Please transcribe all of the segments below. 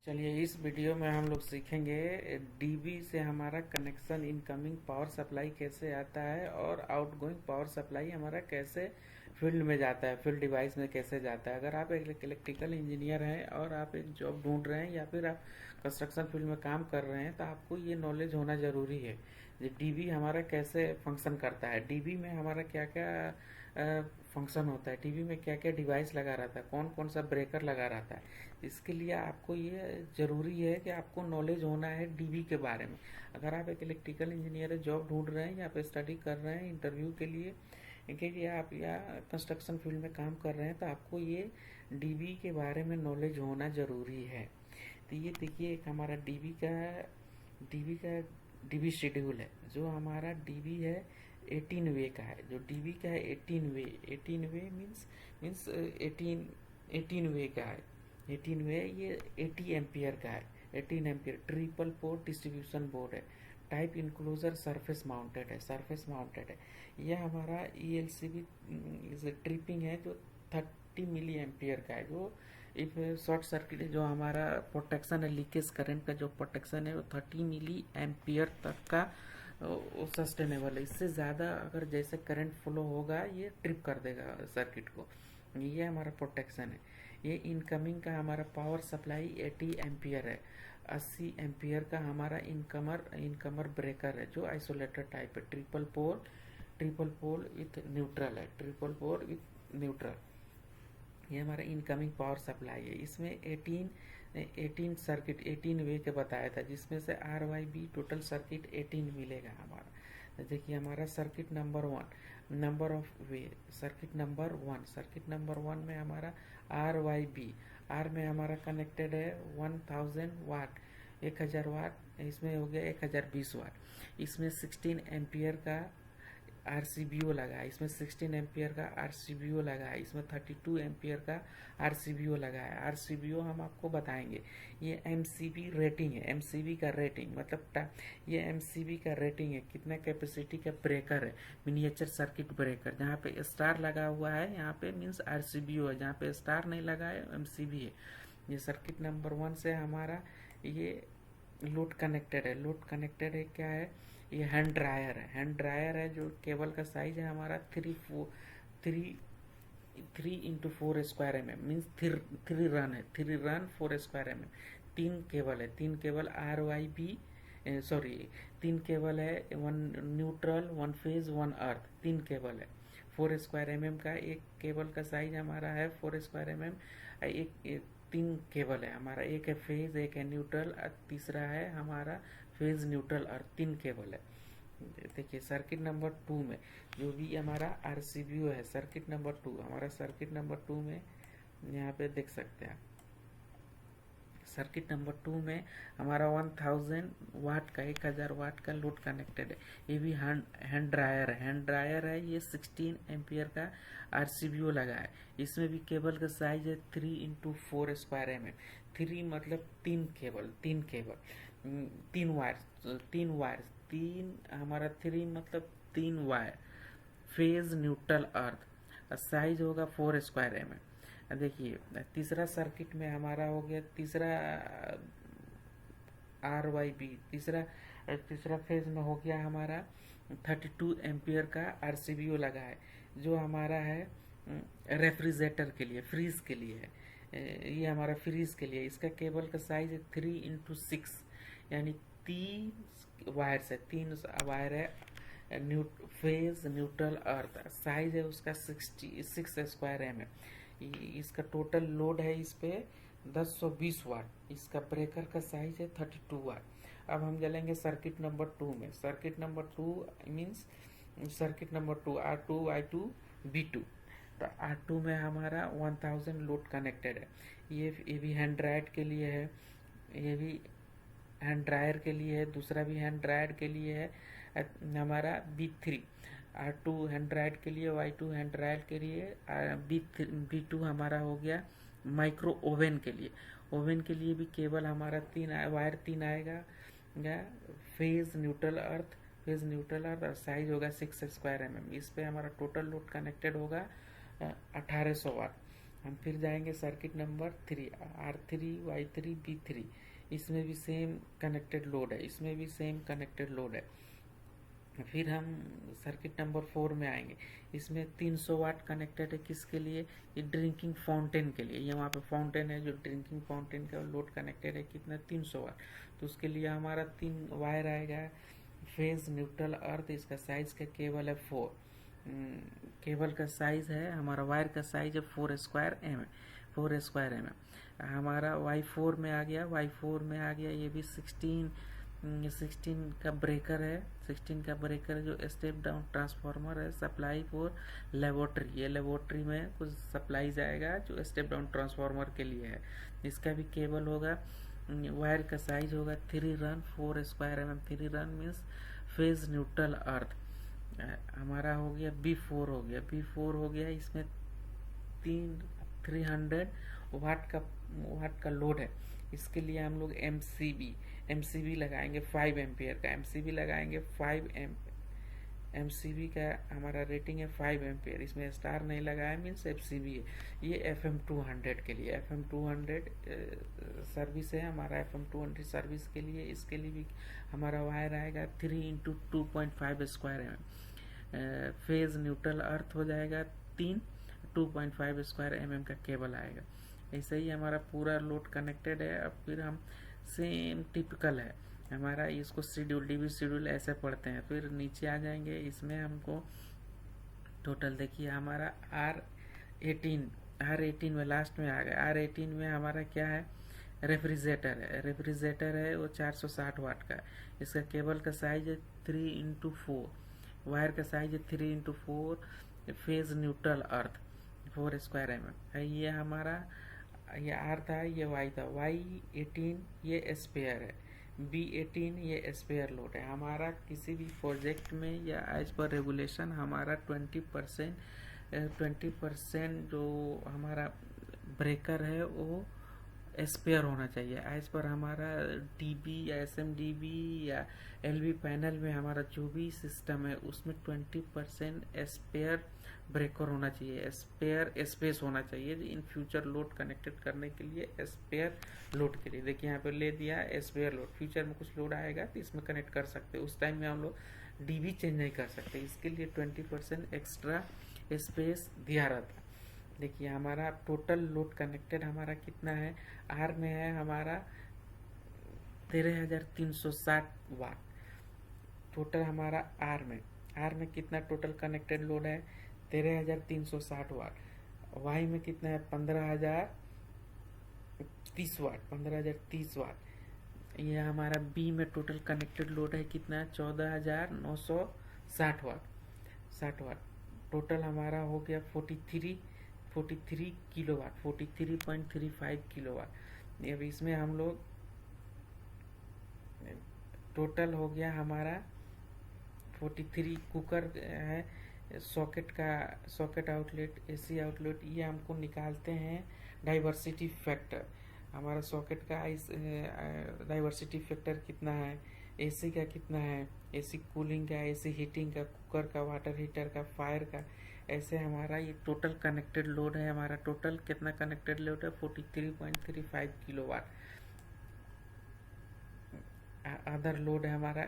चलिए इस वीडियो में हम लोग सीखेंगे डीबी से हमारा कनेक्शन इनकमिंग पावर सप्लाई कैसे आता है और आउटगोइंग पावर सप्लाई हमारा कैसे फील्ड में जाता है, फील्ड डिवाइस में कैसे जाता है। अगर आप एक इलेक्ट्रिकल इंजीनियर हैं और आप एक जॉब ढूंढ रहे हैं या फिर आप कंस्ट्रक्शन फील्ड में काम कर रहे हैं तो आपको ये नॉलेज होना ज़रूरी है। ये डीबी हमारा कैसे फंक्शन करता है, डीबी में हमारा क्या क्या फंक्शन होता है, टीवी में क्या क्या डिवाइस लगा रहता है, कौन कौन सा ब्रेकर लगा रहता है। इसके लिए आपको ये ज़रूरी है कि आपको नॉलेज होना है डीबी के बारे में। अगर आप एक इलेक्ट्रिकल इंजीनियर जॉब ढूंढ रहे हैं या आप स्टडी कर रहे हैं इंटरव्यू के लिए कि आप या कंस्ट्रक्शन फील्ड में काम कर रहे हैं तो आपको ये डीबी के बारे में नॉलेज होना ज़रूरी है। तो ये देखिए एक हमारा डीबी का डीबी शेड्यूल है। जो हमारा डीबी है 18 वे का है। जो डीबी का है 18 वे मीन्स 18 वे का है। 18 वे ये 80 एम्पियर का है। 18 ampere triple port distribution board है। टाइप इंक्लोजर सरफेस माउंटेड है। यह हमारा ELCB ट्रिपिंग है जो 30 मिली एम्पियर का है। जो इफ शॉर्ट सर्किट जो हमारा प्रोटेक्शन है, लीकेज करंट का जो प्रोटेक्शन है वो 30 मिली एम्पियर तक का सस्टेनेबल है। इससे ज़्यादा अगर जैसे करंट फ्लो होगा ये ट्रिप कर देगा सर्किट को। ये हमारा प्रोटेक्शन है। ये इनकमिंग का हमारा पावर सप्लाई 80 एम्पियर है। 80 एम्पियर का हमारा इनकमर ब्रेकर है जो आइसोलेटर टाइप है। ट्रिपल पोल विथ न्यूट्रल है। ट्रिपल पोल विथ न्यूट्रल ये हमारा इनकमिंग पावर सप्लाई है। इसमें 18 सर्किट 18 वे के बताया था, जिसमें से RYB टोटल सर्किट 18 मिलेगा हमारा। तो देखिए हमारा circuit number 1 number of way circuit number 1 में हमारा RYB आर में हमारा कनेक्टेड है 1000 वाट 1000 वाट। इसमें हो गया 1020 वाट। इसमें 16 एम्पियर का RCBO लगा है। इसमें 16 एम्पियर का RCBO लगा है। इसमें 32 एम्पियर का RCBO लगा है। RCBO हम आपको बताएंगे। ये MCB रेटिंग है। MCB का रेटिंग मतलब ये MCB का रेटिंग है, कितना कैपेसिटी का ब्रेकर है, मिनिएचर सर्किट ब्रेकर। जहाँ पे स्टार लगा हुआ है यहाँ पे मीन्स RCBO है, जहाँ पे स्टार नहीं लगा है MCB है। ये सर्किट नंबर 1 से हमारा ये लोड कनेक्टेड है। क्या है ये हैंड ड्रायर है। जो केबल का साइज है हमारा 3 x 4 mm मीन्स 3 रन है। 3 रन 4 स्क्वायर mm। 3 केबल है। 3 केबल RYB सॉरी 3 केबल है, 1 न्यूट्रल 1 फेज 1 अर्थ। 3 केबल है 4 स्क्वायर mm का। एक केबल का साइज हमारा है 4 स्क्वायर mm। एक 3 केबल है हमारा, एक है फेज एक है न्यूट्रल, तीसरा है हमारा फेज न्यूट्रल और 3 केबल है। देखिए सर्किट नंबर 2 में जो भी हमारा RCBO है, सर्किट नंबर 2 में यहाँ पे देख सकते हैं। सर्किट नंबर 2 में हमारा 1000 वाट का 1000 वाट का लोड कनेक्टेड है। ये भी हैंड ड्रायर है। ये 16 एम्पियर का RCBO लगा है। इसमें भी केबल का साइज है 3 x 4 स्क्वायर mm। 3 मतलब 3 केबल 3 वायर हमारा 3 मतलब 3 वायर फेज न्यूट्रल अर्थ। साइज होगा 4 स्क्वायर mm। देखिए तीसरा सर्किट में हमारा हो गया तीसरा RYB तीसरा फेज में हो गया हमारा 32 एम्पियर का RCBO लगा है, जो हमारा है रेफ्रिजरेटर के लिए, फ्रीज के लिए है। ये हमारा फ्रीज के लिए। इसका केबल का साइज है 3 x 6 यानी 3 वायर है फेज न्यूट्रल अर्थ। साइज है उसका 66 स्क्वायर mm। इसका टोटल लोड है इस पे 1020 वाट। इसका ब्रेकर का साइज है 32 वाट। अब हम चलेंगे सर्किट नंबर 2 में। Circuit number 2 means circuit number 2 R2 I2 B2। तो R2 में हमारा 1000 लोड कनेक्टेड है। ये भी हैंड ड्रायर के लिए है, ये भी हैंड ड्रायर के लिए है, दूसरा भी हैंड ड्रायर के लिए है हमारा B3। R2 हैंड ड्रायर के लिए, Y2 हैंड ड्रायर के लिए, B2 हमारा हो गया माइक्रो ओवन के लिए। ओवन के लिए भी केबल हमारा 3 वायर 3 आएगा। फेज न्यूट्रल अर्थ और साइज होगा 6 स्क्वायर mm। इस पे हमारा टोटल लोड कनेक्टेड होगा 1800 वाट। हम फिर जाएंगे circuit number 3, R3 Y3 B3, इसमें भी सेम कनेक्टेड लोड है, इसमें भी सेम कनेक्टेड लोड है। फिर हम सर्किट नंबर 4 में आएंगे, इसमें 300 वाट कनेक्टेड है, किसके लिए? ये ड्रिंकिंग फाउंटेन के लिए। ये वहाँ पे फाउंटेन है जो ड्रिंकिंग फाउंटेन का लोड कनेक्टेड है, कितना? 300 वाट। तो उसके लिए हमारा 3 वायर आएगा, फेज, न्यूट्रल, अर्थ। इसका साइज का केबल है 4, केबल का साइज है, हमारा वायर का साइज है 4 स्क्वायर एम एम। हमारा Y4 में आ गया, Y4 में आ गया, ये भी 16 का ब्रेकर है, 16 का ब्रेकर जो स्टेप डाउन ट्रांसफार्मर है, सप्लाई फॉर लेबोरेटरी। ये लेबोरेटरी में कुछ सप्लाई जाएगा जो स्टेप डाउन ट्रांसफार्मर के लिए है। इसका भी केबल होगा, वायर का साइज होगा 3 run 4 square M M. 3 run means phase, neutral, earth. हमारा हो गया B4 हो गया, B4 हो गया। इसमें 300 वाट का लोड है। इसके लिए हम लोग MCB लगाएंगे 5 एम्पियर का, MCB लगाएंगे 5 MCB का हमारा रेटिंग है 5 एम्पियर। इसमें स्टार नहीं लगाया मीन्स FCB है। ये FM200 के लिए, FM200 सर्विस है हमारा, FM200 सर्विस के लिए। इसके लिए भी हमारा वायर आएगा 3 × 2.5 स्क्वायर एम। फेज, न्यूट्रल, अर्थ हो जाएगा 3, 2.5 स्क्वायर एम का केबल आएगा। ऐसे ही हमारा पूरा लोड कनेक्टेड है। अब फिर हम सेम टिपिकल है हमारा, इसको शेड्यूल, DB शेड्यूल ऐसे पढ़ते हैं। फिर नीचे आ जाएंगे, इसमें हमको टोटल देखिए हमारा R18 में लास्ट में आ गया। R18 में हमारा क्या है? रेफ्रिजरेटर है वो 460 वाट का। इसका केबल का साइज है 3 × 4, वायर का साइज है 3 × 4, फेज, न्यूट्रल, अर्थ 4 स्क्वायर एम एम। ये हमारा, ये R था, ये Y था। Y18 ये स्पेयर है, B18 ये स्पेयर लोड है। हमारा किसी भी प्रोजेक्ट में या एज पर रेगुलेशन हमारा 20% जो हमारा ब्रेकर है वो स्पेयर होना चाहिए। एज पर हमारा DB या SMDB या LV पैनल में हमारा जो भी सिस्टम है उसमें 20% स्पेयर ब्रेकर होना चाहिए, स्पेयर स्पेस होना चाहिए इन फ्यूचर लोड कनेक्टेड करने के लिए, स्पेयर लोड के लिए। देखिए यहाँ पे ले दिया स्पेयर लोड, फ्यूचर में कुछ लोड आएगा तो इसमें कनेक्ट कर सकते हैं। उस टाइम में हम लोग DB चेंज नहीं कर सकते, इसके लिए 20% एक्स्ट्रा स्पेस दिया रहता। देखिए हमारा टोटल लोड कनेक्टेड हमारा कितना है? R में है हमारा 13,360 वाट टोटल हमारा। R में कितना टोटल कनेक्टेड लोड है? 13,360 वाट। Y में कितना है? 15,030 वाट। ये हमारा B में टोटल कनेक्टेड लोड है कितना? 14,960 वाट। टोटल हमारा हो गया 43 किलोवाट, 43.35 किलोवाट। अब इसमें हम लोग टोटल हो गया हमारा 43 कुकर है, सॉकेट आउटलेट, AC आउटलेट, ये हमको निकालते हैं डाइवर्सिटी फैक्टर। हमारा सॉकेट का डाइवर्सिटी फैक्टर कितना है? AC का कितना है? AC कूलिंग का, AC हीटिंग का, कुकर का, वाटर हीटर का, फायर का। ऐसे हमारा ये टोटल कनेक्टेड लोड है। हमारा टोटल कितना कनेक्टेड लोड है? 43.35 किलोवाट। अदर लोड है हमारा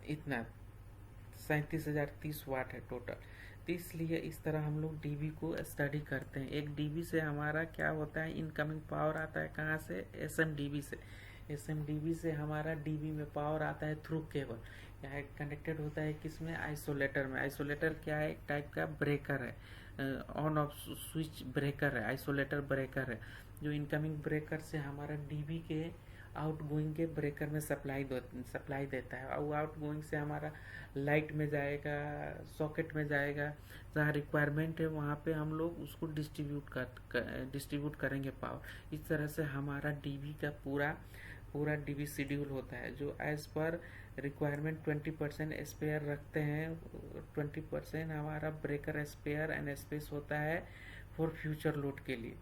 इतना 37,030 वाट है टोटल। तो इसलिए इस तरह हम लोग DB को स्टडी करते हैं। एक DB से हमारा क्या होता है? इनकमिंग पावर आता है कहाँ से? SMDB से हमारा DB में पावर आता है थ्रू केबल। यहाँ कनेक्टेड होता है किसमें? आइसोलेटर में। आइसोलेटर क्या है? एक टाइप का ब्रेकर है, ऑन ऑफ स्विच ब्रेकर है, आइसोलेटर ब्रेकर है, जो इनकमिंग ब्रेकर से हमारा DB के आउटगोइंग के ब्रेकर में सप्लाई देता है। और आउटगोइंग से हमारा लाइट में जाएगा, सॉकेट में जाएगा, जहाँ रिक्वायरमेंट है वहाँ पे हम लोग उसको डिस्ट्रीब्यूट करेंगे पावर। इस तरह से हमारा DB का पूरा DB शेड्यूल होता है, जो एज पर रिक्वायरमेंट 20% स्पेयर रखते हैं। 20% हमारा ब्रेकर स्पेयर एंड स्पेस होता है फॉर फ्यूचर लोड के लिए।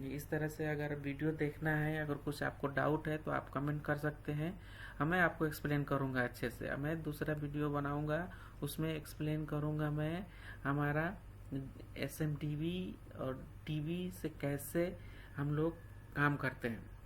इस तरह से अगर वीडियो देखना है, अगर कुछ आपको डाउट है तो आप कमेंट कर सकते हैं, मैं आपको एक्सप्लेन करूंगा अच्छे से। मैं दूसरा वीडियो बनाऊंगा, उसमें एक्सप्लेन करूंगा मैं हमारा SMTV और टीवी से कैसे हम लोग काम करते हैं।